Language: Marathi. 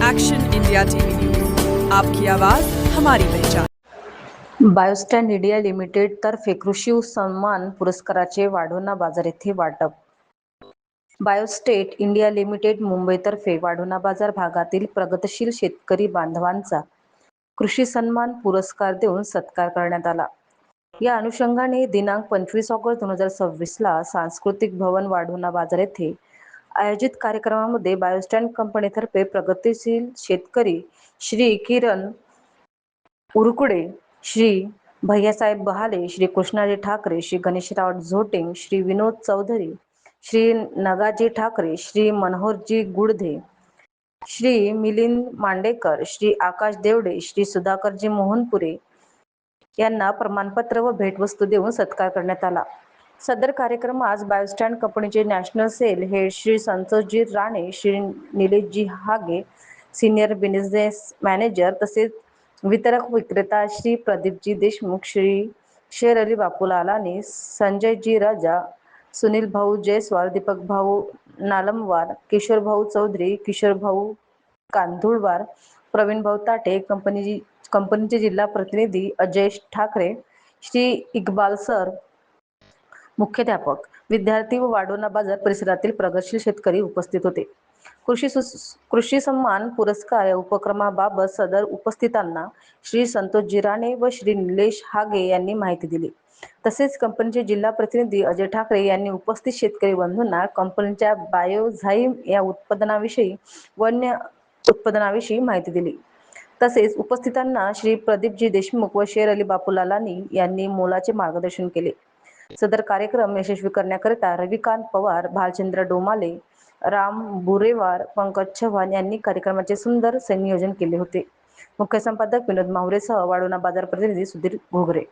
एक्शन इंडिया टीवी न्यूज, आपकी आवाज हमारी पहचान। बायोस्टॅन इंडिया लिमिटेड तर्फे कृषी सन्मान पुरस्काराचे वाढोणा बाजार येथे वाटप। बायोस्टेट इंडिया लिमिटेड मुंबईतर्फे वाढोणा बाजार भागातील प्रगतशील शेतकरी बांधवांचा कृषी सन्मान पुरस्कार देऊन सत्कार करण्यात आला। या अनुषंगाने दिनांक 25 ऑगस्ट 2026 ला सांस्कृतिक भवन वाढोणा बाजार येथे आयोजित कार्यक्रमामध्ये बायोस्टॅन कंपनीतर्फे प्रगतिशील शेतकरी श्री किरण उरकुडे, श्री भैयासाहेब बहाले, श्री कृष्णाजी ठाकरे, श्री गणेशराव झोटिंग, श्री विनोद चौधरी, श्री नगाजी ठाकरे, श्री मनोहरजी गुडधे, श्री मिलिंद मांडेकर, श्री आकाश देवडे, श्री सुधाकरजी मोहनपुरे यांना प्रमाणपत्र व भेटवस्तू देऊन सत्कार करण्यात आला। सदर कार्यक्रमास बायोस्टॅन कंपनीचे national sale head Shri Santoshji Rane, Shri Nileshji हागे, सिनियर बिझनेस मॅनेजर तसेच वितरक विक्रेता श्री प्रदीपजी देशमुख, श्री शेर अली बापूलाल आणि संजयजी राजा, सुनील भाऊ जयस्वाल, दीपक भाऊ नालमवार, किशोर भाऊ चौधरी, किशोर भाऊ कांधुळवार, प्रवीण भाऊ ताटे, कंपनीचे जिल्हा प्रतिनिधी अजय ठाकरे, श्री इक्बाल सर, मुख्याध्यापक, विद्यार्थी व वाढोणा बाजार परिसरातील प्रगतशील शेतकरी उपस्थित होते। कृषी सन्मान पुरस्कार या उपक्रमाबाबत सदर उपस्थितांना श्री संतोषजी राणे व श्री निलेश हागे यांनी माहिती दिली। तसेच कंपनीचे जिल्हा प्रतिनिधी अजय ठाकरे यांनी उपस्थित शेतकरी बंधूंना कंपनीच्या बायोझाईम या उत्पादनाविषयी वन्य उत्पादनाविषयी माहिती दिली। तसेच उपस्थितांना श्री प्रदीपजी देशमुख व शेर अली बापूलालानी यांनी मोलाचे मार्गदर्शन केले। सदर कार्यक्रम यशस्वी करण्याकरिता रविकांत पवार, भालचंद्र डोमाले, राम बुरेवार, पंकज चव्हाण यांनी कार्यक्रमाचे सुंदर संयोजन केले होते। मुख्य संपादक विनोद माहुरेसह वाढोणा बाजार प्रतिनिधी सुधीर घोगरे।